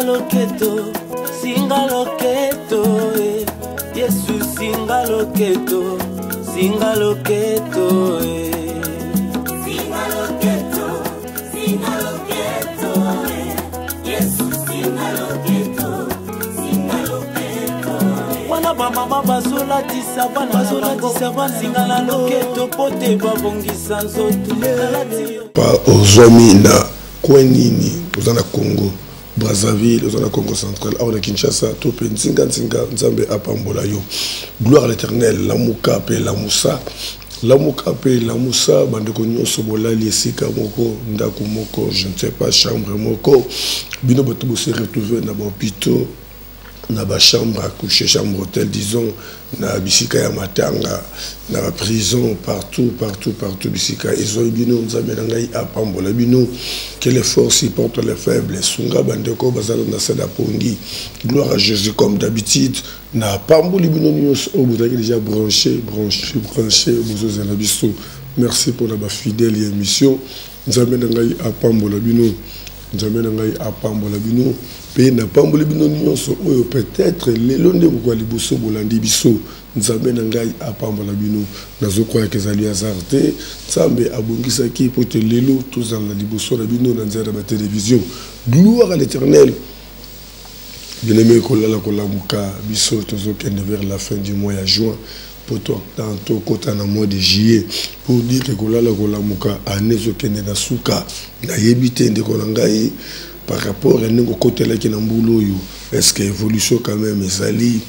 loketo, singa loketo, Yesu singa loketo, singa loketo, singa loketo, Yesu singa loketo, singa loketo. Wana ba mama bazola tisa bana singa la loketo pote babongisa nzoto pa ozwami na kwenini ozana Congo Brazzaville, ozana Congo central, aona Kinshasa, tope nzinga nzambe apambola yo. Gloire à l'Éternel, lamuka pe lamusa. Lamuka pe lamusa, bandeko nyonso bolali esika moko, ndako moko, je ne sais pas, chambre moko. Bino bato bo se retrouver na ba hôpital, na ba chambre à coucher, chambre hôtel, disons, na bisika ya matanga, na ba prison, partout, bisika. Ezo bino nzambe na ngai apambola bino, que les forces y portent les faibles. Sunga bandeko bazala na sada pongi. Gloire à Jésus comme d'habitude. Na pamboli bino nyos o bozaki déjà branché, bozo na biso. Merci pour la fidèle émission. Nzambe na ngai apambola bino. Nzambe na ngai apambola bino. Pe na pamboli bino nyonso oyo peut-être lelo nde ko liboso bolandi biso. Nzambe na ngai apambola bino. Nazo croire que ezali azarte. Nzambe abongisa ki pote lelo tozala liboso na bino na nzela ba télévision. Gloire à l'Éternel. Bien-aimé kolala kolamuka biso tozokende vers la fin du mois de juin pour toi tantôt kota na mois de juillet pour dire que kolala kolamuka anezokende na suka na yebite ndeko na ngai par rapport à nengo kotela ki na mbulo yo. Est-ce que évolution quand même ezali,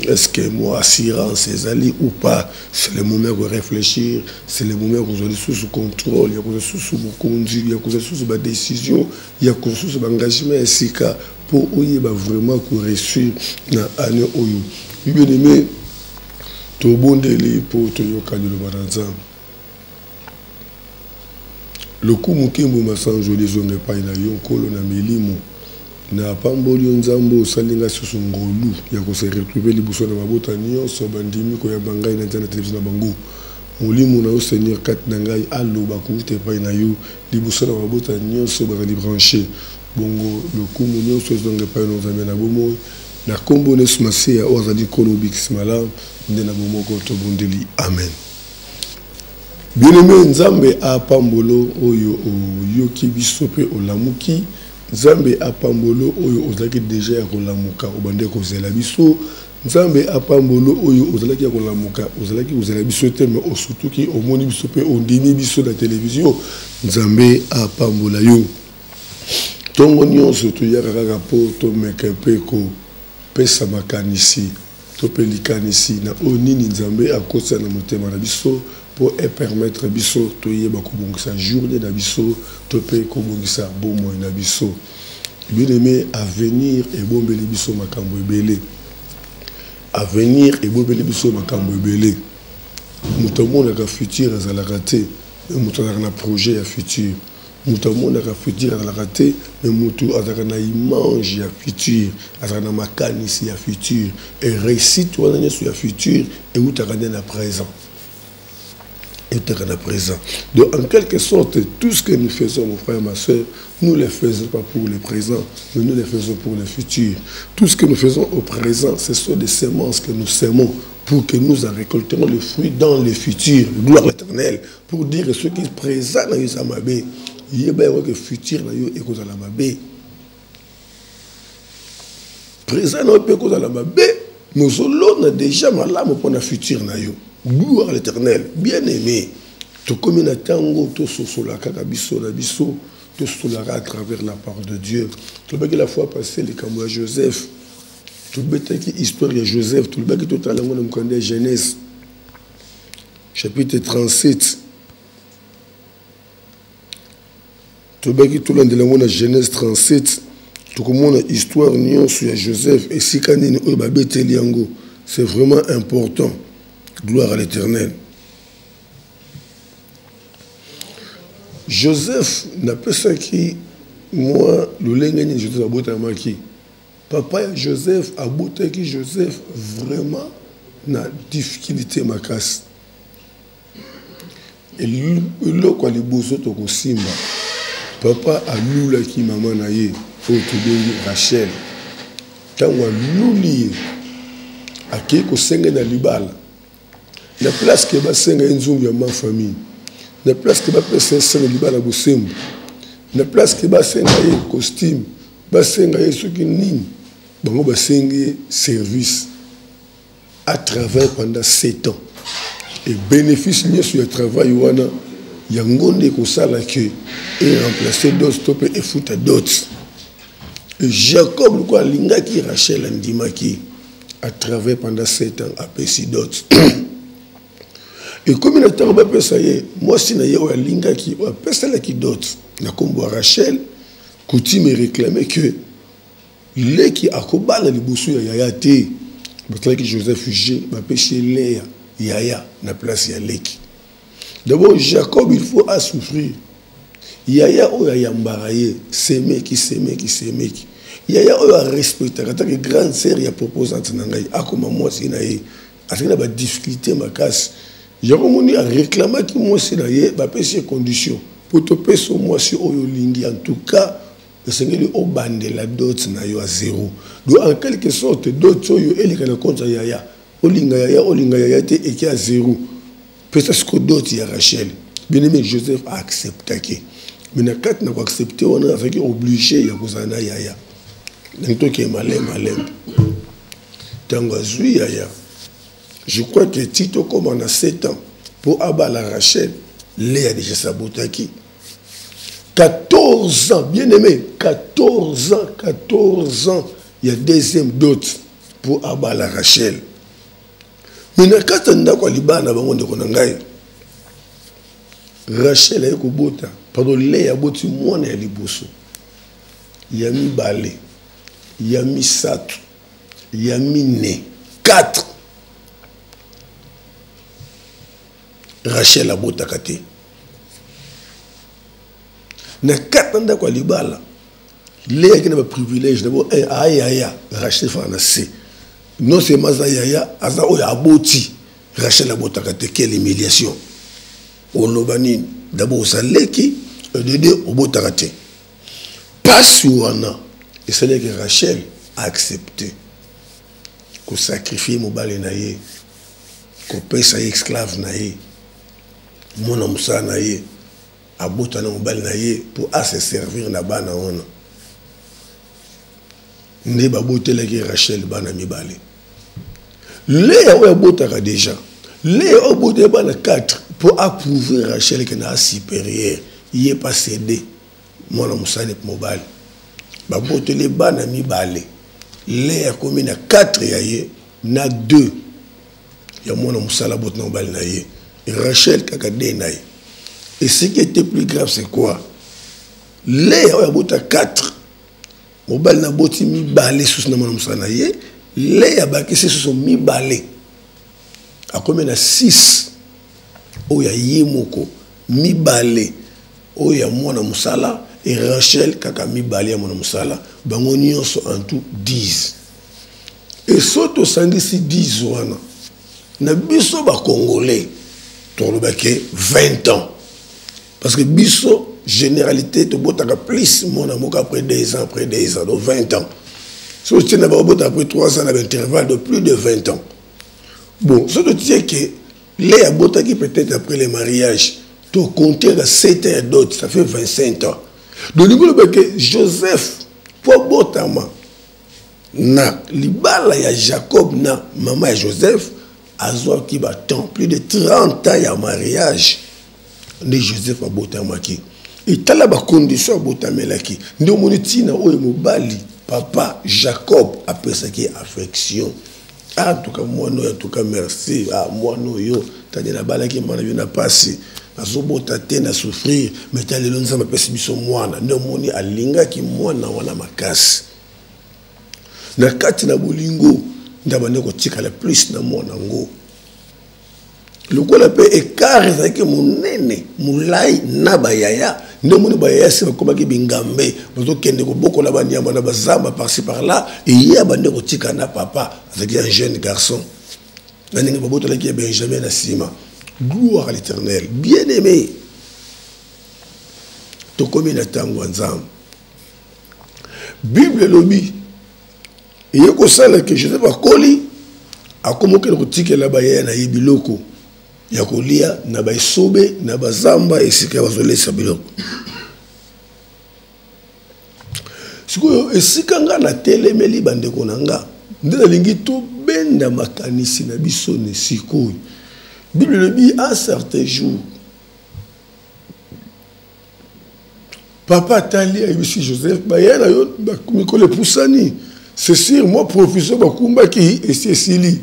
est-ce que moi assurance ezali ou pas? C'est le moment de réfléchir, c'est le moment où on est sous contrôle, il y a sous conduite, il y a sous décision, il y a sous engagement ainsi que pour vraiment réussir dans l'année oyo. Bien aimé, tout bon délai pour te yoka de le le coup mukimbo masanjo les hommes pas na yo kolo na milimo na pamboli nzambo salinga susu ngolu ya ko se retrouver libuso na mabota nyonso bandimi ko ya bangai na télévision na bango molimo na o Seigneur kat na ngai aloba ko te pa na yo libuso na mabota nyonso ba li brancher bongo le coup nyonso zonge pa no nzambe na bomo na kombo ne smasi ya ozali kolo bixmala ndena bomo ko to bondeli amen. Bien-aimé nzambe apambolo oyo yoki biso pe olamuki nzambe apambolo oyo ozalaki déjà ya kolamuka obande kozela biso nzambe apambolo oyo ozalaki ya kolamuka ozalaki kozela biso te mais osutuki omoni biso pe ondimi biso na télévision nzambe apambola yo tongo nyonso toyaka kaka po tomeka mpe kopesa makanisi topelikanisi na onini nzambe akosa na motema na biso pour permettre biso toyeba kobongisa journée na biso topé kobongisa bomo na biso. Bien aimé, avenir et bombeli biso makambo ebele. Avenir et bombeli biso makambo ebele. Mutamona ka futur azalaka te, mais mutamona na projet ya futur. Mutamona ka futur azalaka te, mais mutu azalaka na image ya futur, azalaka na makanisi ya futur et réussite wana nyeso ya futur et utaka na présent. Et à présent. Donc, en quelque sorte, tout ce que nous faisons, mon frère, ma soeur, nous ne le faisons pas pour le présent, mais nous le faisons pour le futur. Tout ce que nous faisons au présent, ce sont des semences que nous semons pour que nous en récolterons le fruit dans le futur. Gloire à l'Éternel. Pour dire que ce qui est présent dans les amabés, il y a bien que le futur dans les amabés. Présent dans les amabés, nous avons déjà malade pour le futur. Gloire à l'Éternel, bien aimé. Tout comme na tango, tout sosola kakabiso na biso, tout sosola à travers la part de Dieu. Tout le la fois passé les cambo à Joseph. Tout le qui histoire de Joseph, tout le qui tout à l'heure on connaît Genèse, chapitre 37. Tout le qui tout l'heure de la Genèse 37. Tout comme on a histoire nion sur Joseph et si kanini oibabete liango, c'est vraiment important. Gloire à l'Éternel. Joseph n'a pas ça qui, moi, le lengani Joseph a bouté maki. Papa Joseph a bouté qui Joseph vraiment na difficulté ma casse. Et le quoi les beaux autres au simba. Papa a loula qui maman naïe. oyo tobengi Rachel ntango aluli ye akei kosenga na libala na place ke basenga ye nzungu ya mafamille na place ke bapesa ye senga libala bosembo na place ke basenga ye costume basenga ye soki nini bango basenga ye service à travers pendant 7 ans et bénéfice nyonso ya travail wana yango nde kosala ke remplacer d'autres to mpe efuta d'autres. Jacob lokwa alingaki Rachel andimaki à travers pendant 7 ans apesi d'autres. Et comme il a tant bapesa ye mwasi na ye oyo alingaki oyo apesalaki d'autres na kombo Rachel coutume réclamer que leki akobala liboso ya yaya te batalaki Joseph Fugé bapesi Léa yaya na place ya leki. D'abord Jacob il faut à souffrir. Yaya oyo ayambara ye semeki yaya oyo a respecter ata que grande sœur ya proposante na ngai akoma mwasi na ye ataki na ba difficulté makasi yakomoni a réclamer ki mwasi na ye bapesi condition pour te pesa mwasi oyo lingi en tout cas esengeli obandela dot na yo à zéro. Donc en quelque sorte dot oyo elika na compte yaya olinga yaya te eki à zéro. Pesa ce que dot ya Rachel bien aimé Joseph a accepté. Mais na kat na ko accepter on a fait obligé ya kozana yaya donc qui est malin tango azui yaya. Je crois que Tito comme on a 7 ans pour abala Rachel Léa déjà sabotaki 14 ans bien aimé 14 ans il y a deuxième dot pour abala Rachel. Mais na kat na ko libana bango ndeko na ngai Rachel ayeko bota pardon Léa boti mwana ya liboso ya mibale ya misato ya mine 4 Rachel abotaka te na 4 ndako ya libala Léa kina ba privilège d'abord aya Rachel fana C non c'est maza yaya aza oyo aboti Rachel abotaka te. Quelle humiliation olobani d'abord saleki de deux obotaka te passe wana et c'est là que Rachel a accepté ko sacrifier mobali na ye ko pesa esclave na ye mona musa na ye abota na mobali na ye pour à se servir na bana wana ne babotelaki Rachel bana mibale Léa oyo abotaka déjà Léa obote bana 4 pour approuver Rachel que na supérieur il est pas cédé mona musa ne mobali babotele bana mibale Léa comme na 4 ya ye na 2 ya mona musala bot na mobali na ye Rachel kaka de na ye. Et ce qui était plus grave c'est quoi Léa oyo abota 4 mobali na boti mibale sous na mona musala na ye Léa bakisi sous mibale akomi na 6 oyo ya ye moko mibale oyo ya mwana musala et Rachel kaka mibale ya mwana musala bango nyonso en tout 10 et soto sandisi 10 wana na biso ba congolais tolobake 20 ans parce que biso généralité to botaka plus mona moko après 2 ans donc 20 ans si tu n'as pas botaka après 3 ans avec intervalle de plus de 20 ans. Bon soto tie que Léa botaki peut-être après le mariage to compter à 7 ans d'autres ça fait 25 ans. Donc que Joseph pour botama na libala ya Jacob na maman ya Joseph azwa ki ba temps plus de 30 ans ya mariage de Joseph a botamaki et tala ba condition botamelaki ndo monitina oyo mobali papa Jacob apesa ki affection en tout cas moi non en tout cas merci moi non yo tadi na balaki mwana yo na passé azobota te na souffrir mais tali lelo nzamba pesi biso mwana ndo moni alingaki mwana wana makasi na kati na bolingo ndaba ndeko tikala plus na mwana ngo lokola pe écart ezaki monene mulai na bayaya ndo moni bayaya se bakomaki bingambe bazokende kobokola banyama na bazamba par-ci par-là et ya bande kotika na papa avec un jeune garçon na ninga babotola ki Benjamin na sima. Gloire à l'Éternel. Bien-aimé. Tokomi na tango nzambe. Bible lobby. Et il y a ça que je sais pas Koli a comment que le là bas na yebiloko. Ya kolia na ba sobe na bazamba esika bazole sabiloko. Sikoyo esika nga na telemeli bandeko nanga. Ndela lingi to benda makanisi na biso ne sikoyo. Bible le dit un certain jour. Papa Tali a ici Joseph Bayana yo mikole poussani. C'est sûr moi professeur bakumba ki et Cécilie.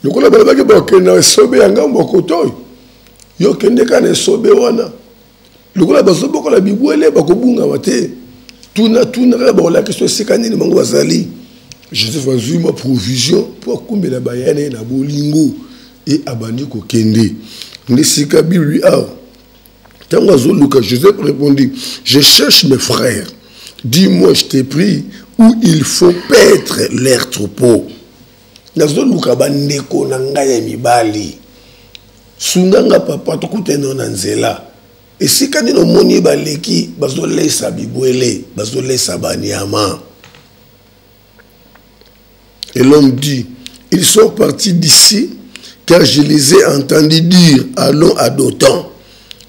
Le kola balabaki ba kena sobe yanga mbokotoy. Yo kende kana sobe wana. Le kola basobo kola bibwele bakobunga mate. Tuna ba la question sikani ni mango bazali. Joseph a vu ma provision pour kumbela bayana na bolingo et abandi ko kende. Nesika Bible a Tango Zoluka, Joseph répondit, je cherche mes frères. Dis-moi, je t'ai pris, où il faut paître leurs troupeaux. Nazoluka bandeko nanga ya mibali. Sunganga papa tokuteno na nzela. Et si quand no moni baleki, bazolesa bibwele, bazolesa banyama. Et l'homme dit, ils sont partis d'ici, car je les ai entendus dire, allons à Dothan.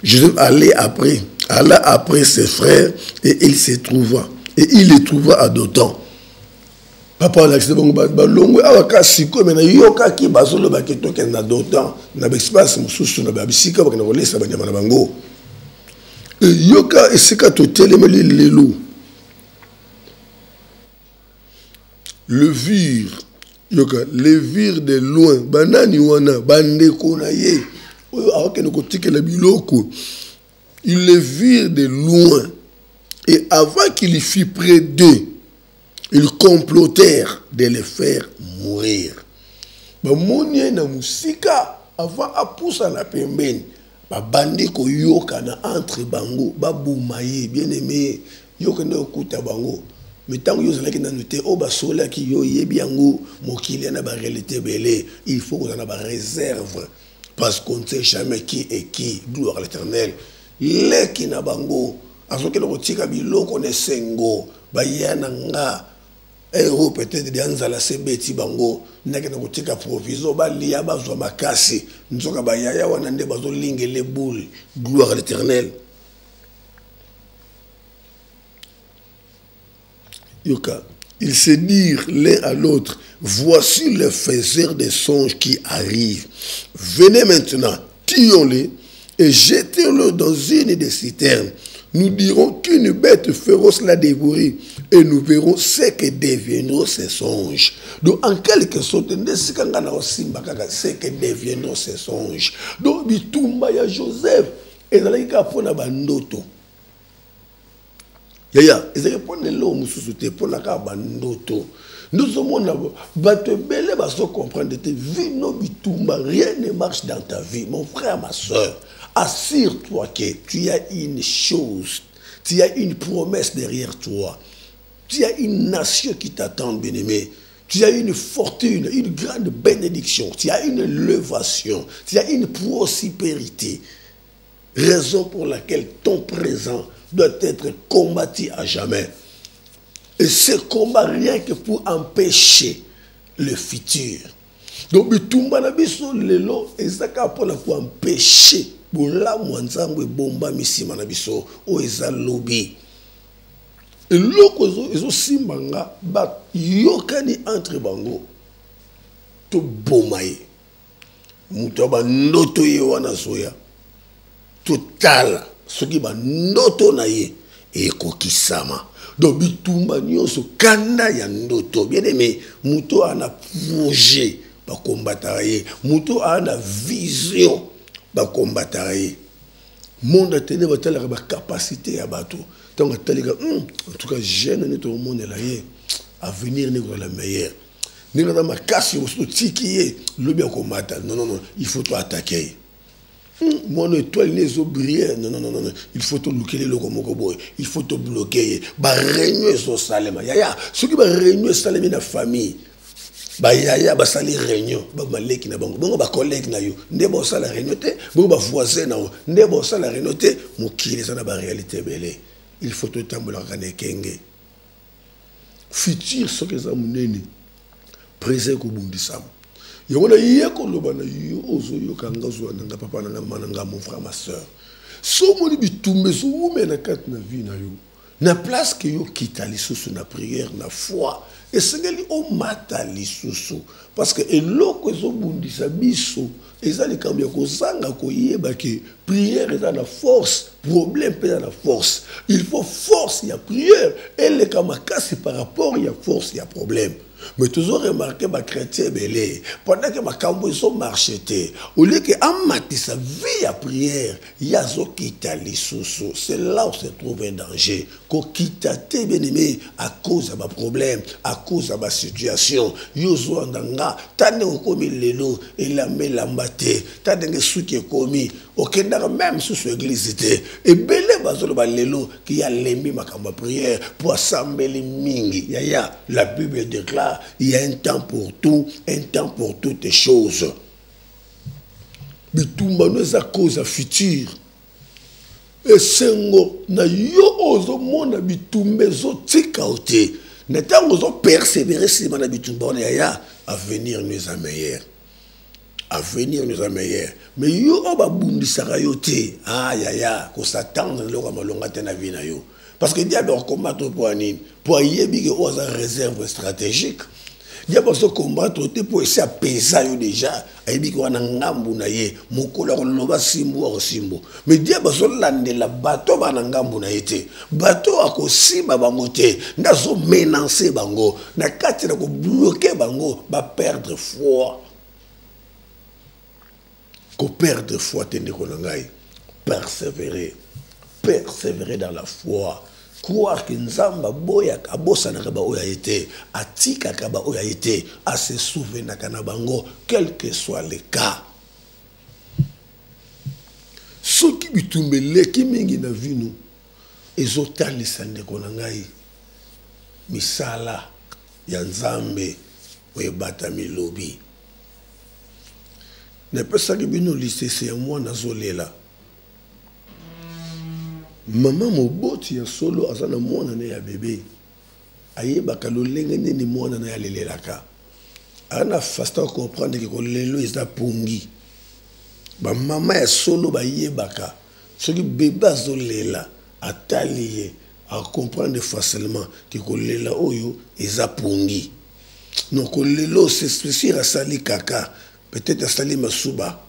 Joseph alla après ses frères et il les trouva à Dothan. Papa l'a dit balongo awaka siko mena yoka ki bazolo baketo ke na Dothan na espace mususu na babisika bakena kolesa banyama na bango. Yoka esika to telemeli lelo. Le vir yoka le vir de loin banani wana bandeko na ye. Ils les virent de loin et avant qu'il y fût près d'eux, ils complotèrent de les faire mourir. Avant à pousser la pembeni, bandi ko yoka na entre bango, baboumaye bien aimé, yoka na okuta bango. Mais tant que vous avez noté, oh basola qui yo yebiango, mokili na ba réalité belé, il faut qu'on ait ba réserve. Parce qu'on ne sait jamais qui est qui, gloire à l'Éternel. Les qui n'a bango, à ce que le rotika bilo connaît sengo, bayananga, héros peut-être des anzala sebeti bango, n'a que le rotika proviso, balia bazo makasi, n'soka bayaya wanande bazo lingue les boules, gloire à l'Éternel. Yoka. Ils se dirent l'un à l'autre, voici le faiseur des songes qui arrive. Venez maintenant, tuons-les et jetons-le dans une des citernes. Nous dirons qu'une bête féroce l'a dévoré et nous verrons ce que deviendront ces songes. Donc en quelque sorte, ce que deviendront ces songes. Donc bitumba ya Joseph et dans les cas pour la bandoto. Yaya, ils répondent l'homme sous pour la bandoto. Nous sommes bateau belé baso comprendre tes vie no bitumba, rien ne marche dans ta vie, mon frère, ma soeur. Assure-toi que tu as une chose, tu as une promesse derrière toi. Tu as une nation qui t'attend, bien-aimé. Tu as une fortune, une grande bénédiction. Tu as une levation. Tu as une prospérité. Raison pour laquelle ton présent doit être combattu à jamais. Et ce combat, rien que pour empêcher le futur. Donc, bitumba na biso lelo ezaka pour empêcher bola mwanzango bomba misima na biso o eza lobby. Et loko ezo simbanga ba yokani entre bango to bomaye. Muto ba ndoto ye wana soya. Total soki ba ndoto na ye ekokisama. Donc bitumba nyonso kanda ya ndoto. Bien aimé, muto ana projet ba combattre ye. Muto ana vision ba combattre ye. Monde atene ba tala ba capacité ya bato. Tant talika en tout cas jeune ne tout le monde là ye. Avenir n'est pas la meilleure. Ni na ma kasi o tiki ye le bien combattre. Non, il faut toi attaquer. Mon étoile les ouvriers, non, il faut te bloquer les locomotives, il faut te bloquer. Bah réunion sur Salema, yaya, ceux qui va réunion Salema na famille, bah yaya, bah sali réunion, bah malek na bango, bah collègue na yo, ndebo sala réunion te, bah voisin na yo, ndebo sala réunion te, mon qui les a na ba réalité belé. il faut totambolaka na ekenge futur soki eza monene présent kobundisama yango na ye koloba na yo ozoyoka nga ozwa nanga papa nanga mama nanga mon frère ma soeur so moni bitumbe so umena kati na vie na yo na place que yo kita lisusu na prière na foi esengeli omata lisusu parce que eloko ezobundisa biso eza likambo ya kozanga koyeba ke prière eza na force problème mpe eza na force il faut force ya prière eleka makasi par rapport ya force ya problème. Mais toujours remarqué ma chrétien belé pendant que ma cambo ils sont marcheté au lieu que amati sa vie à prière yazo kita lisusu c'est là où se trouve un danger ko kita te bien aimé à cause de ma problème à cause de ma situation yozo andanga tane okomi lelo elame lambate tane suki komi okenda même sous l'église et belé bazolo ba lelo qui a lembi makambo prière pour assembler mingi ya la Bible déclare il y a un temps pour tout, un temps pour toutes les choses. Bitumba nous a cause à futur. Et sengo na yo ozo mona bitumbe zo tikaote. Na tango zo persévérer si mana bitumba on ya avenir nous a meilleur. Avenir nous a meilleur. Mais yo oba bundi sarayote. Ah ya ko s'attendre le malonga tena vie na yo. Parce que diable combattre pour anine pour yebi que oza réserve stratégique. Diable se combattre pour essayer apaiser déjà ayebi ko wana ngambu na ye mokolo ko loba simbo simbo mais diable so landela bato bana ngambu na yete bato akosimba bango te ndazo menacer bango na kati na ko bloquer bango ba perdre foi tende ko ngai persévérer dans la foi. Croire que Nzamba boya abosa na kaba oya été atika kaba oya été à se souvenir na bango quel que soit le cas ce qui bitumbele ki mingi na vie nous ezotali sande ko ngai misala ya Nzambe oyebata milobi ne pesa ki bino lycée c'est moi nazolela. Maman moboti ya solo azana mwana na ya bébé ayebaka lolenge nini mwana na ya lelelaka ana fasta comprendre que lelo eza pungi ba mama ya solo ba yebaka soki bébé azolela ataliye a comprendre facilement que lela oyo eza pungi donc lelo c'est sûr asali kaka peut-être asali masuba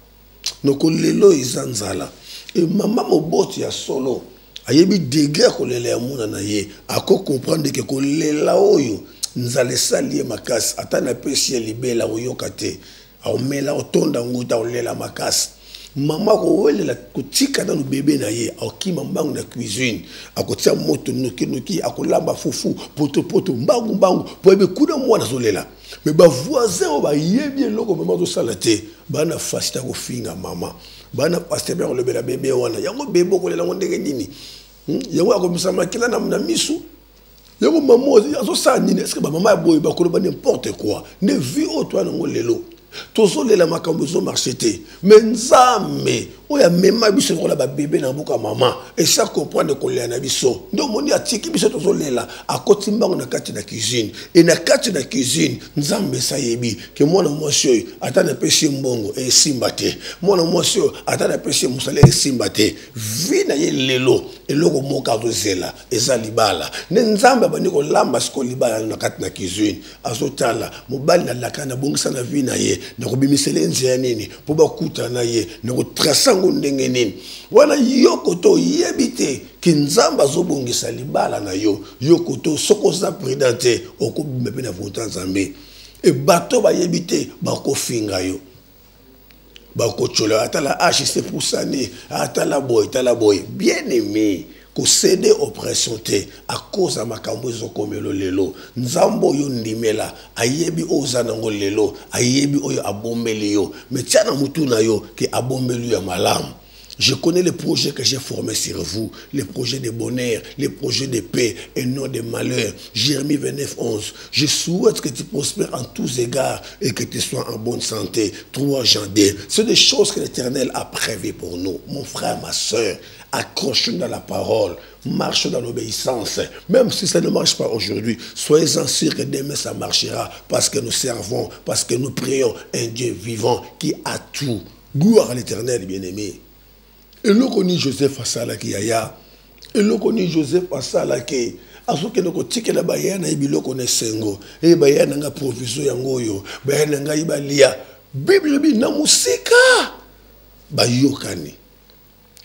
donc lelo eza nzala et maman moboti ya solo ayebi degré ko lela ya muna na ye ako comprendre que ko lela oyo nzale sali makasi atana pesi libela oyoka te aomela otonda nguta olela makasi mama ko welela kotika na bébé na ye akima mbangu na cuisine akotia moto noki akolamba fufu poto mbangu po ebe kuna mwana zolela mais ba voisin o ba yebi eloko mama zo sala te bana fasita ko finga mama bana pasteur ba lebela bébé wana yango bébé ko lela ngondenge nini yango akomisa kila na misu yango mama azo sa nini est-ce que ba mama boy ba ko ba n'importe quoi ne vie au toi ngo lelo tozo lela makambo zo marchete mais Nzambe oya mema biso ko la ba bébé na buka mama et ça comprendre ko lela na biso ndo moni atiki biso tozo lela akoti mbango na kati na cuisine et na kati na cuisine Nzambe sa yebi que mwana mwasi atana pesi mbongo e simbate mwana mwasi atana pesi musale e simbate vina ye lelo eloko moka zela eza libala ne Nzambe bani ko lamba siko libala na kati na cuisine azotala mobali na lakana bongisa na vina ye na kobimisele nzela nini po bakuta na ye na ko trasango ndenge nini wana yokoto yebite ki Nzamba zobongisa libala na yo yokoto sokoza prudente okobima pe na volonté Nzambe e bato ba yebite bakofinga yo bakochola atala c'est pour ça ni atala boy bien aimé ko céder oppression te à cause de makambo ezokomelo lelo Nzambo yo ndimela ayebi ozana ngo lelo ayebi oyo abombeli yo mais tiana mutu na yo ke abombeli ya malamu Je connais les projets que j'ai formés sur vous, les projets de bonheur, les projets de paix et non de malheur. Jérémie 29, 11. Je souhaite que tu prospères en tous égards et que tu sois en bonne santé. 3 Jean 2. C'est des choses que l'Éternel a prévues pour nous. Mon frère, ma soeur, accrochons dans la parole, marchons dans l'obéissance. Même si ça ne marche pas aujourd'hui, soyez-en sûrs que demain ça marchera parce que nous servons, parce que nous prions un Dieu vivant qui a tout. Gloire à l'Éternel, bien-aimé. Et le connu Joseph a ça là qui yaya. Et le connu Joseph a ça là qui. Asoke no kotike la bayana ibiloko ne sengo. E bayana nga provision yango yo. Bayana nga ibalia. Bible bi na musika. Bayokani.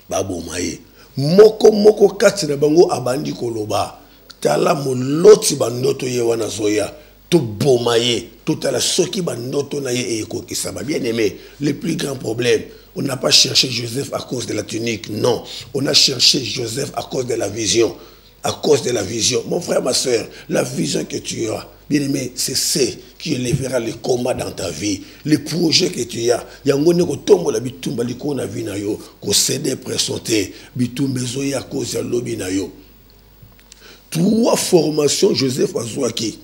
Babomaye. Moko kati na bango abandi koloba. Tala moloti bandoto ye wana zoya. To bomaye. To tala soki bandoto na ye ekokisa. Bien aimé, le plus grand problème. On n'a pas cherché Joseph à cause de la tunique, non. On a cherché Joseph à cause de la vision. À cause de la vision. Mon frère, ma soeur, la vision que tu as, bien aimé, c'est ce qui élèvera le combat dans ta vie. Les projets que tu as. Yangone ko tombo la bitumba liko na vie na yo, ko céder pressenté, bitumba zoye à cause de lobi na yo. 3 formations Joseph azwaki.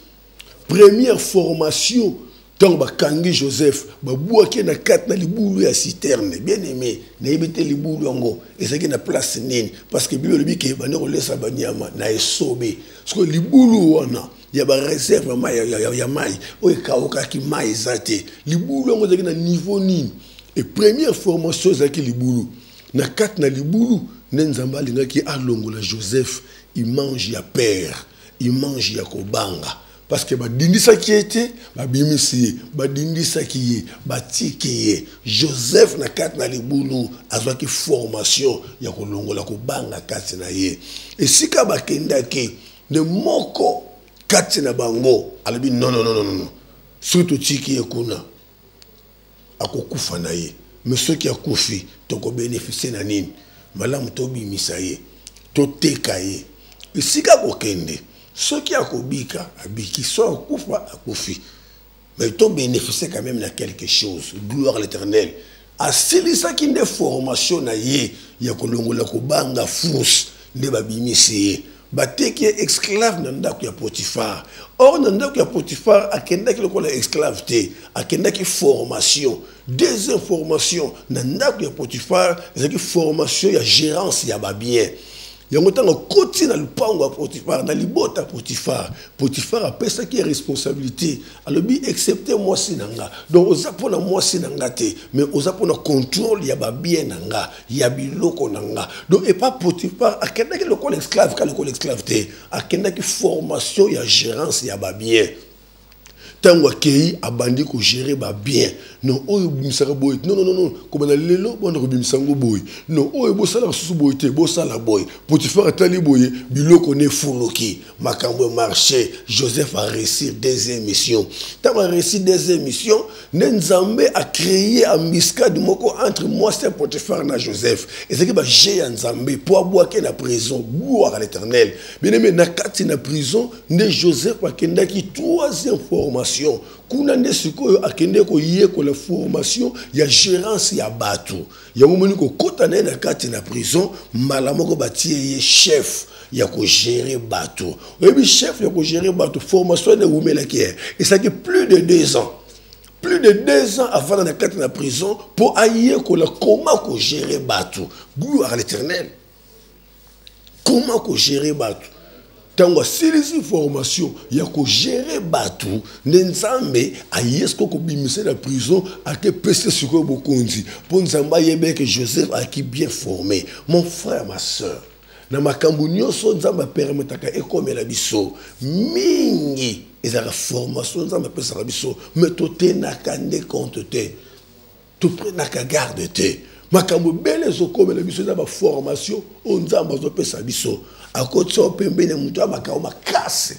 Première formation, tant bakangi Joseph, babouaki na kat na libulu ya citerne, bien aimé, na yebete libulu yango, et ça qui na place nini, parce que Bible dit que bana ko lesa banyama na esobe, parce que libulu wana, ya ba réserve ya mai, o ekaoka ki mai zate, libulu yango zaki na niveau nini, et première formation zaki libulu, na kat na libulu, nenzamba linga ki alongola Joseph, il mange ya père, il mange ya kobanga. Parce que badindisa qui était, babimisi, badindisa qui est, batiki Joseph na kat na libulu azwaki formation ya kolongola ko banga kati na ye. Et si ka bakenda ki de moko kati na bango, alabi non. Surtout tiki ekuna akokufa na ye. Mais ceux qui akufi toko bénéficier na nini? Malamu to bimisa ye, to teka ye. Et si ka kokende ceux qui ont kobika, qui sont koufa, koufi. Mais ils ont bénéficié quand même de quelque chose. Gloire à l'Éternel. À celui-là qui a des formations, il y a kolongola kobanga fous, ne babimisi. Bate qui est esclave nanda qui a Potiphar. Or nanda qui a Potiphar a kenda qui le esclave te, a kenda qui formation. Deuxième formation nanda qui a Potiphar, c'est qui formation ya gérance ya ba bien. Il y a un côté dans le pango à Potiphar, dans le bot à Potiphar. Potiphar a fait ça qui est responsabilité. Alors, excepté moi, sinanga. Donc, aux apôtres, moi, sinanga te. Mais aux apôtres, contrôle, il y a bien nanga. Il y a biloko nanga. Donc, et pas Potiphar, à quel que le col esclave, quand le col esclave te. À quel que formation, il y a gérance, il y a bien. Tango kei abandi ko gérer ba bien. Non, oyo bimisaka boy. Non. Comme na lelo, bon ko bimisango boy. Non, oyo bo sala susu boy te, bo sala boy. Potiphar atali boy, biloko ne foloki. Makambo marché, Joseph a réussi 2e mission. Tant a réussi 2e mission, Nzambe a créé un embuscade moko entre moi et Potiphar na Joseph. Et c'est que ba j'ai Nzambe pour aboua ke na prison, gloire à l'Éternel. Bien aimé na kati na prison, ne Joseph a kendaki 3e formation. Kuna nde sikoyo akende ko yé ko la formation ya gérance ya batu ya momoni ko kota na kati na prison malamoko batie ye chef ya ko gérer batu et puis chef ya ko gérer batu formation de wumela ki et ça fait plus de 2 ans. Plus de 2 ans avant na kati na prison pour ayer ko la comment ko gérer batu. Gloire à l'Éternel. Comment ko gérer batu. Tango silisi formation ya ko gérer batu nenzambe ayesko ko bimise la prison a ke pese suko bokonzi pour nzamba yebe que Joseph a qui bien formé. Mon frère, ma soeur, na makambo nyonso nzamba permetaka ekomela biso mingi ezala formation nzamba pesa biso mais tote na kande compte te to prenaka garde te makambo bele zokomela biso na ba formation nzamba zo pesa biso à côté de pembene mutu amakao makase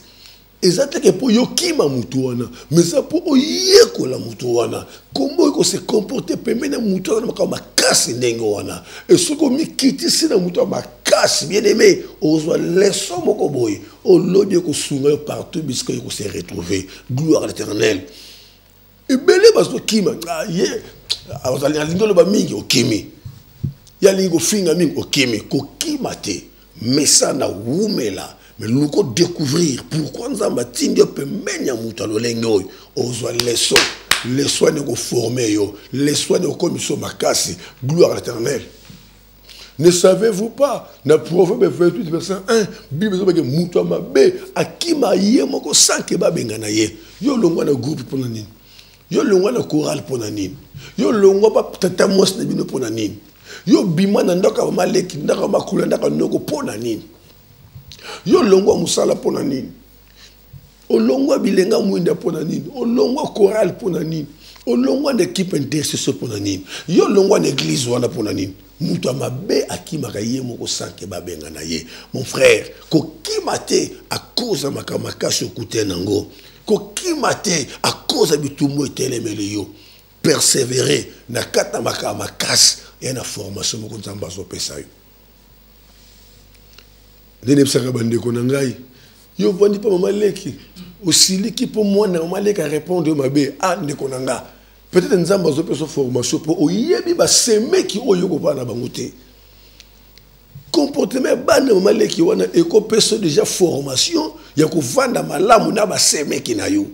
ezateke po yokima mutu wana mais ça po oyekola mutu wana kombo ko se comporter pembene mutu wana makao makase ndenge wana et soko mikitisi na mutu makase bien aimé ozwa leçon moko boy o lobie ko sunga partout bisque ko se retrouver gloire à l'Éternel et belé baso kima ye azali alingolo ba mingi okimi ya lingo finga mingi okimi kokima te mesa na wumela mais luko découvrir pourquoi nzamba tindi pembeni ya mutu alolenge oyo ozwa leçon ne ko former yo leçon ne ko commission makasi gloire à l'Éternel. Ne savez-vous pas dans Proverbe 28 verset 1 Bible zo ba ke mutu mabe akima ye moko sanke ba bengana ye yo longwa na groupe pona nini yo longwa na chorale pona nini yo longwa ba tata mos na bino pona nini yo bima na ndaka maleki ndaka makula ndaka noko pona nini yo longwa musala pona nini olongwa bilenga mwinda pona nini olongwa chorale pona nini olongwa na équipe intercesseur pona nini yo longwa na église wana pona nini mutu mabe akimaka ye moko sanke babenga na ye mon frère kokima te à cause de makamakashi okute nango kokima te à cause de bitumbu etelemeli yo persévérer na kata makamakashi et na formation moko nzamba azopesa yo ndene bisaka bandeko na ngai yo vandi pa mama leki osiliki po mwana mama leki a répondre mabe ah ndeko na nga peut-être nzamba azopesa formation po oyebi ba semeki oyo ko bana bango te comportement bana mama leki wana ekopesa déjà formation ya ko vanda malamu na ba semeki na yo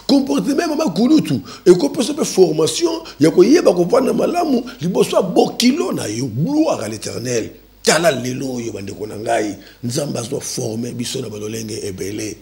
comportement mama kulutu ekopesa pe formation ya ko yeba ko vanda malamu liboso bokilo na yo gloire à l'Éternel. Tala lelo yo bandeko na ngai nzamba zo former biso na balolenge ebele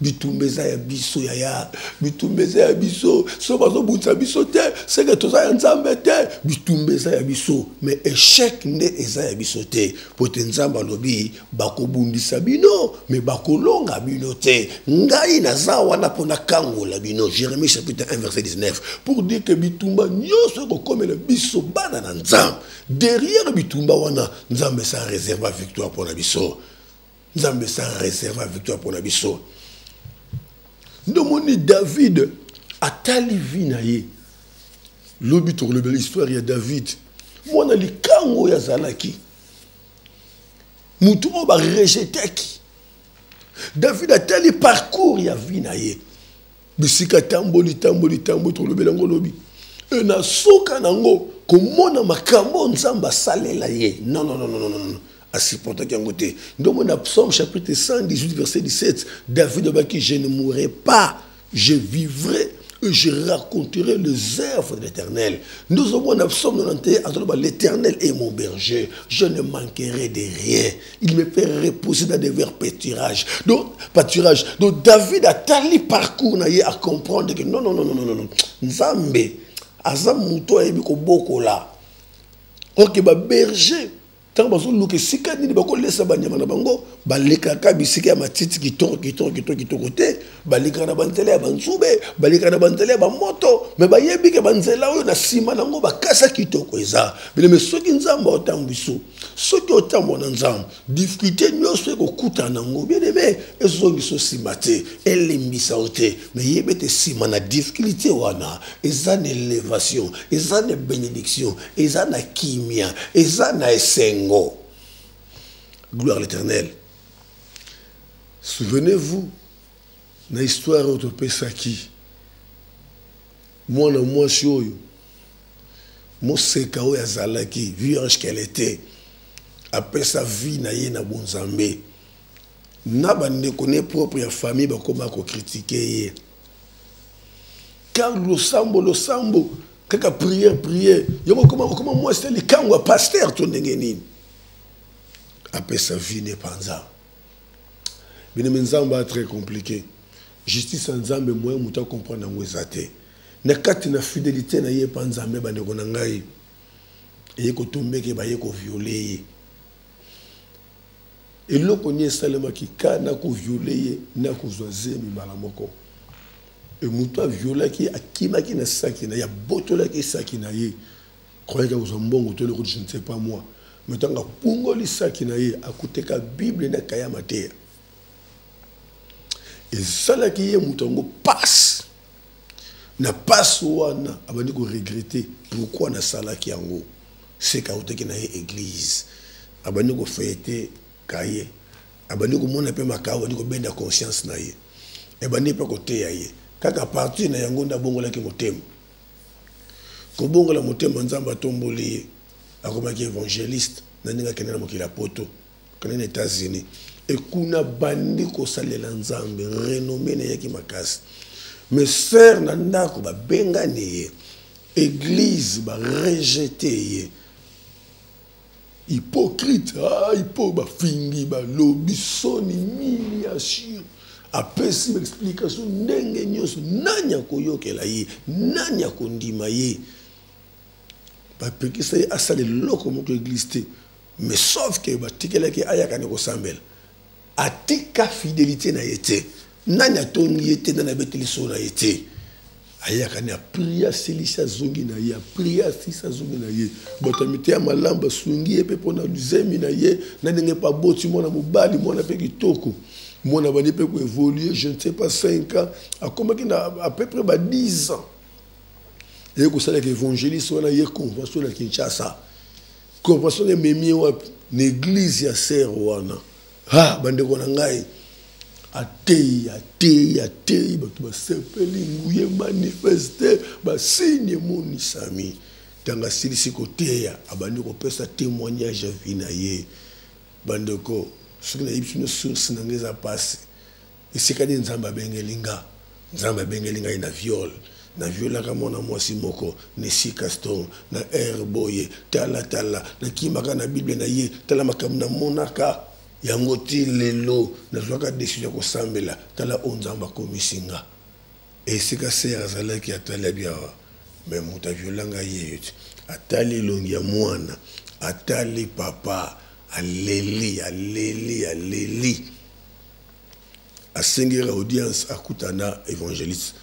bitumbeza ya biso ya bitumbeza ya biso so bazo bunza biso te c'est que toza ya nzambe te bitumbeza ya biso mais échec ne eza ya biso te pote nzamba lobi bakobundisa bino mais bakolonga bino te ngai naza wana pona kangola bino. Jérémie chapitre 1 verset 19 pour dire que bitumba nyoso ko komela biso bana na nzambe derrière bitumba wana nzambe sa réserve victoire pour la biso nzambe sa réserve victoire pour la biso. Nomoni David atali vinaye lobi to le l'histoire ya David mwana likango ya zalaki mutu ba rejeteki David atali parcours ya vinaye bisika tamboli to le belango lobi e na soka nango komona makambo nzamba salela ye non asiporta qui angoté. Dans mon psaume chapitre 118 verset 17, David a dit je ne mourrai pas, je vivrai et je raconterai les œuvres de l'Éternel. Nous avons un psaume 91, l'Éternel est mon berger, je ne manquerai de rien. Il me fait reposer dans des verts pâturages. Donc David a tali parcours à comprendre que non. Nzambe, azam muto ebi ko boko la. Ok ba berger. Tant que vous avez sika ni bako lesa banyama na bango baleka ka bisika ya matiti kitoko côté baleka na bantele ya banzube baleka na bantele ba moto mais ba yebi ke banzela oyo na sima nango bakasa kitoko eza bile me soki nzamba otambiso soki otambo na nzamba difficulté nyoso ko kuta nango bien aimé ezongi so simate elimbisa ote mais yebete sima na difficulté wana eza na élévation eza na bénédiction eza na kimia eza na esengo. Gloire à l'Éternel. Souvenez-vous, dans l'histoire de Pesaki, moi, je suis moi, c'est quand Yazalaki, vierge qu'elle était, après sa vie, na bonzambe, n'a pas de connaître propre famille, comment critiquer. Quand le sambo, quand prière, comment moi, c'est le camp pasteur, ton n'engeni. Après sa vie n'est pas ça. Mais Nzamba très compliqué. Justice en Nzambe moi muta comprendre ngwezate. Na kati na fidélité na ye pa Nzambe ba ndeko na ngai. Et ko tomber ke ba ye ko violer. Et loko ni salema ki kana ko violer na ko zoazemi mala moko. Et muta violer ki akima ki na saki na ya botola ki saki na ye. Croyez que vous en bon je ne sais pas moi. Mais tant que pungoli saki na ye akuteka Bible na kayama te. Et ça qui est moutongo passe. Na passe wana abandi ko regretter pourquoi na sala ki yango. C'est kaote ki na ye église. Abandi ko fêter kaye. Abandi ko mona pe makao abandi ko benda conscience na ye. Abandi pe ko te ya ye. Kaka parti na yango nda bongola ki motema. Ko bongola motema Nzamba tomboli. akomaki évangéliste naninga kende na mokili ya poto kende na États-Unis et kuna bandi kosalela nzambe renommé na yaki makasi mais sœur na ndako babengani ye église barejeté ye hypocrite bafingi balobi soni humiliation apesi explication ndenge nyonso nani akoyokela ye nani akondima ye bapekisa ye asala eloko moko église te mais sauf que batikelaki ayakani kosambela atika fidélité na ye te nani atongi ye te nani abeteli so na ye te ayakani apria selisi azongi na ye apria sisi azongi na ye bato mite ya malamba asungi ye mpe mpona luzemi na ye na ndenge mpe aboti mwana mobali mwana mpe kitoko mwana bandi mpe koévolue je ne sais pas 5 ans akomaki na à peu près 10 ans ye kosalaka évangéliste wana ye convention na Kinshasa convention ememi wapi na église ya sere wana bandeko na ngai atei bato basepeli nguye manifeste basigne emonisami ntango asilisi koteya abandi kopesa témoignage ya vi na ye bandeko soki nayebi bino source na ngai eza pasi esika nini nzambe abengeli ngai na viole na violaka mwana mwasi moko na esika ston na air boye tala nakimaka na bible na ye tala makambo namonaka yango ti lelo nazwaka décision kosambela tala oyo nzambe akomisi nga esika sere azalaki atali abi awa me moto aviolanga ye te atali elongi ya mwana atali papa aleli asengera audience akutana évangéliste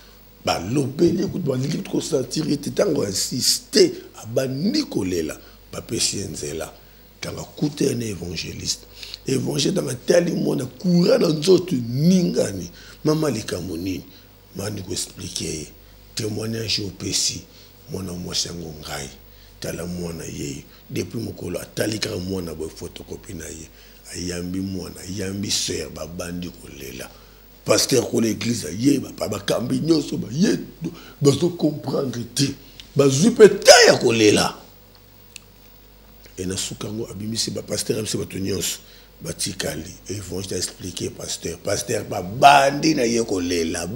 balobeli ekuti balingi kosantiri te ntango insiste abandi kolela bapesi ye nzela ntango akuta na évangéliste évangile ntango atali mwana kura na nzoto ningani mama likambo nini mandi koexplike ye témoignage opesi mwana mwasi yango ngai tala mwana ye depuis mokolo atali kaka mwana boye photocopie na ye ayambi mwana ayambi sœur babandi kolela pasteur ko l'église ye bakambi nyonso baye bazo comprendre te bazwi pe ta ya kolela et na sukango abimisi pasteur abimisi bato nyonso batikali évangile expliquer pasteur babandi na ye kolela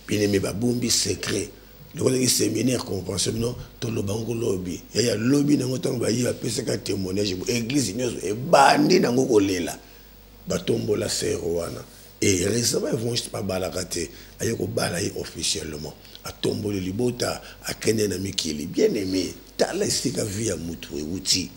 bien-aimé babumbi secret le séminaire convention non to lo bango lobby ya lobby nango tango ba yi apesaka témoignage église nyonso e bandi nango kolela batombola sero wana et récemment évangile pas balakate ayeko bala yi officiellement atombole libota akende na mikili bien-aimé tala esika vie ya mutu euti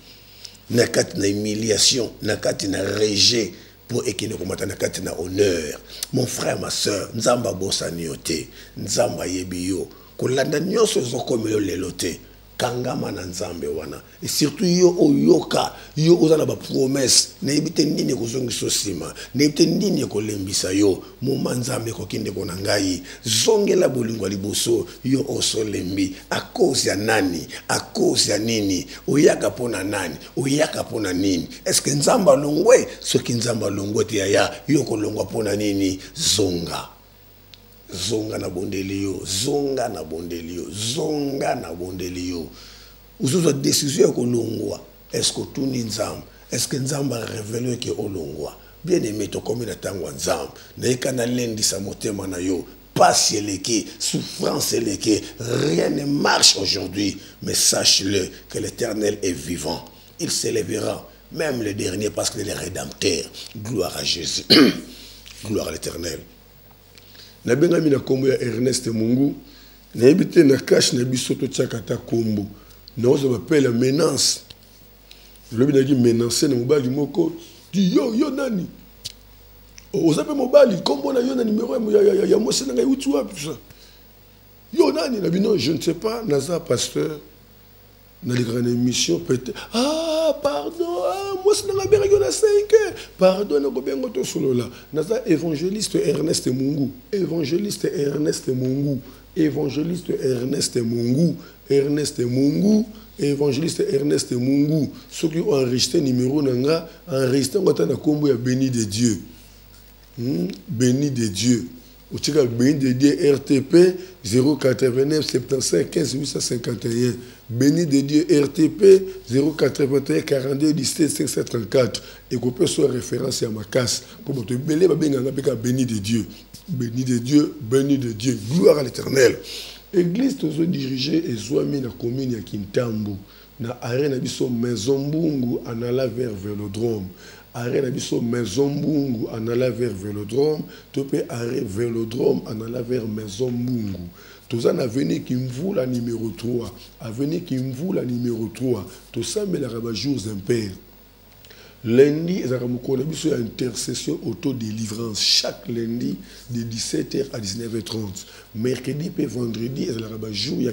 nakati na humiliation nakati na rejet pour ekene komata nakati na honneur mon frère ma sœur nzamba bosani yo te nzamba yebi yo kolanda nyonso ezokomelo lelo te kangama na nzambe wana et surtout yo oyoka yo ozala ba promesse nayebi te nini ekozongisa nsima nayebi te nini ekolembisa yo moma nzambe ekokende kona ngai zongela bolingo ya liboso yo osolembi a cause ya nani a cause ya nini oyaka pona nani oyaka pona nini est-ce que nzamba longwe soki nzamba longwe te ya yo kolongwa pona nini zonga na bondeli yo zonga na bondeli yo uzuzwa décision ya kolongwa est-ce que tout ni nzamba est-ce que nzamba révèle que olongwa bien-aimé to komi na tango nzamba na ekana lendi sa motema na yo passe eleke souffrance eleke rien ne marche aujourd'hui mais sache-le que l'Éternel est vivant il s'élèvera même le dernier parce qu'il est le rédempteur gloire à Jésus gloire à l'Éternel. Na benga mina kombo ya Ernest Mungu na ebite na cache na bisoto tchakata kombo na ozo bapela menace lobi na ki menacer na mobali moko di yo nani ozape mobali kombo na yo na numéro ya mosi na ngai uti wapi ça yo nani na bino je ne sais pas naza pasteur na les grandes émissions peut-être pardon moi c'est dans la berge na 5 pardon na kobengo to solo là naza évangéliste Ernest Mungu évangéliste Ernest Mungu ceux qui ont enregistré numéro nanga enregistré ngota na kombo ya béni de Dieu Otika béni de Dieu RTP 089 75 15 851. Béni de Dieu RTP 081 42 17 534. Et qu'on peut soit référence à ma casse. Pour te béni de Dieu. Béni de Dieu, béni de Dieu. Gloire à l'Éternel. Église toujours dirigée et Zouami na commune ya Kintambo. Na arena biso Maison Mbungu anala vers Vélodrome. Arena biso Maison Mbungu anala vers Vélodrome. Topé arrêt Vélodrome anala vers Maison Mbungu. Toza na avenue Kimvula numéro 3. Avenue Kimvula numéro 3. Tosambe la raba jours impair. Lundi, il y a une intercession auto-délivrance chaque lundi de 17h à 19h30. Mercredi et vendredi, il y a un jour, il y a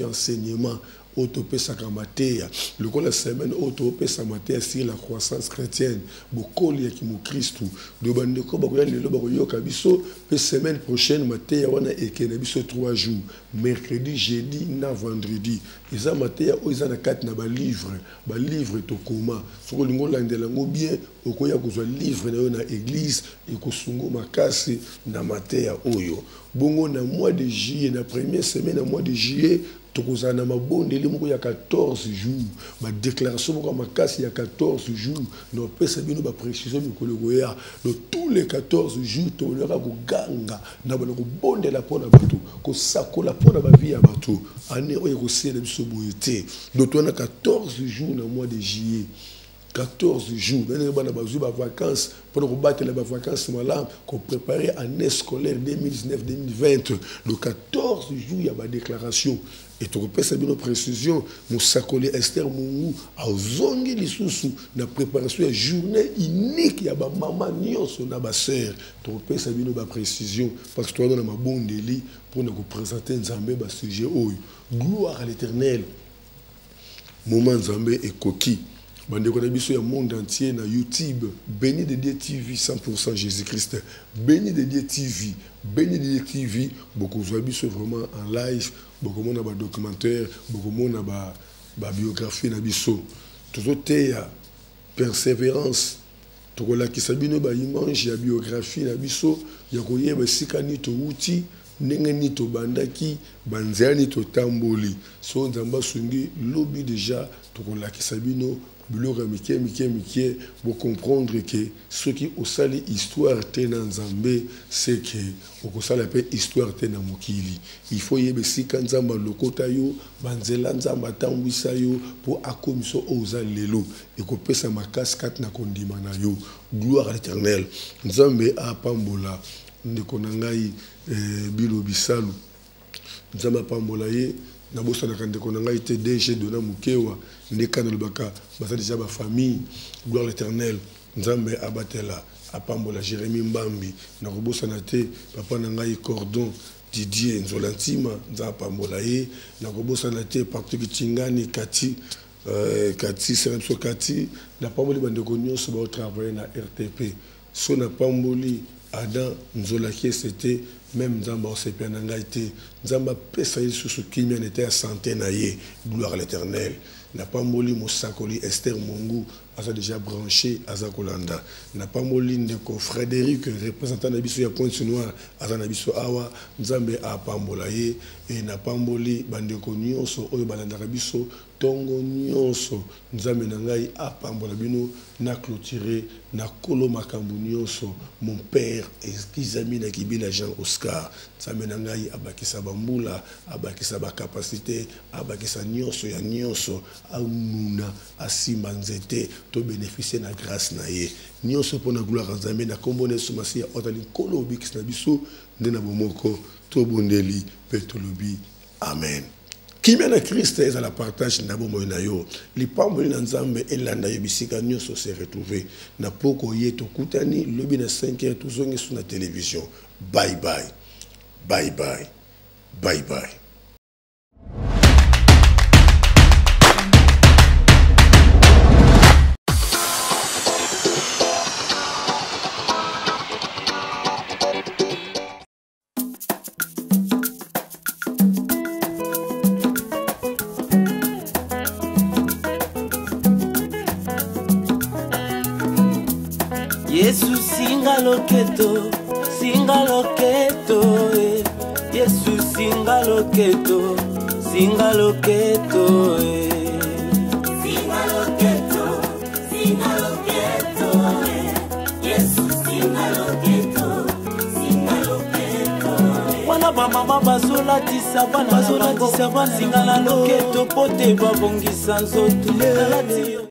un enseignement autopé sakamatea. Le coup la semaine autopé sakamatea sur la croissance chrétienne. Beaucoup il y a qui mou Christou. De bandeko bakoya lelo bakoyo kabiso. Pe semaine prochaine matea wana ekena biso 3 jours. Mercredi, jeudi, na vendredi. Isa matea o isa na 4 na ba livre to koma. Soko lingo landela ngo bien okoya kozwa livre na yo na église et kosungo makasi na matea oyo. Bongo na mois de juillet, na première semaine na mois de juillet. Tokozana mabondeli moko ya 14 jours ma déclaration moko makasi ya 14 jours no pesa bino ba précision mikolo goya de tous les 14 jours tolera ko ganga na bana ko bondela pona bato ko sakola pona ba vie ya bato ane oye ko sele biso boyete do tona 14 jours na mois de juillet 14 jours, nous avons des vacances, pour battre les vacances, qu'on préparer année scolaire 2019-2020. Le 14 jours, il y a ma déclaration. Et tu repères nos précisions, nous sacolé Esther Mungu, à Zongi Lissoussou, la préparation de journée unique, il y a ma maman, il y a ma soeur. Tu repères nos précisions, parce que toi, on a ma bonne délit pour nous présenter un sujet. Gloire à l'Éternel. Moment Zambé et Koki. Bandeko na biso ya monde entier na YouTube, béni de Dieu TV 100% Jésus-Christ. Béni de Dieu TV, béni de Dieu TV, beaucoup de biso vraiment en live, beaucoup de monde documentaire, beaucoup de monde ba biographie na biso. Toujours ya persévérance. Tokola ki sabino ba image ya biographie na biso, ya koyeba sika ni to uti. Ndenge ni to bandaki banzani to tamboli so nzamba sungi lobby déjà tokola ki sabino biloko mike pour comprendre que ce qui osali histoire tena nzambe c'est que okosala pe histoire tena mokili il faut yebe sika nzamba lokota yo banzela nzamba tambwisa yo pour akomiso oza lelo ekopesa makasi kat na kondima na yo. Gloire à l'Éternel. Nzambe apambola ndeko na ngai Bilo Bisalu nzamba apambola ye na bosana ndeko na ngai te DG Dona Mukewa ndeka na lubaka basa déjà ba famille. Gloire à l'Éternel. Nzambe abatela apambola Jérémie Mbambi na kobosana te papa na ngai Cordon Didier Nzolantima nzamba apambola ye na kobosana te partout Kitingani Kati Seremso Kati na pamboli bandeko nyonso ba travailler na RTP so na pamboli Adam Nzolaki c'était même Nzamba Osepia Nangaïté Nzamba pesa Yesu kimia n'était à santé na ye. Gloire à l'Éternel. Na pamboli Mosakoli Esther Mungu a déjà branché à Zakolanda. Na pamboli ndeko Frédéric représentant na biso ya Pointe Noire a na biso awa Nzambe a pambola ye et na pamboli bandeko nyonso oyo balanda biso tongo nyonso Nzambe na ngai a pambola bino na clôturer na kolo makambu nyonso mon père Eskizami na Kibila Jean Oscar Nzambe na ngai abakisa bambula abakisa ba capacité abakisa nyonso ya nyonso aununa asimba nzete to bénéficier na grâce na ye nyonso pona gloire à Nzambe na kombone somasi ya otali kolo bikis na biso ndena bomoko to bondeli petolobi amen. Kimia na Christ est à la partage na bomo na yo li pamboli na Nzambe elanda yo bisika nyonso se retrouver na poko yeto kutani lobi na 5h tuzongi sur la télévision. Bye bye bye bye bye bye. Yesu singa loketo singa loketo Yesu singa loketo singa loketo singa loketo Yesu singa loketo wana bamama bazolatisa bana singa na loketo po te babongisa nzoto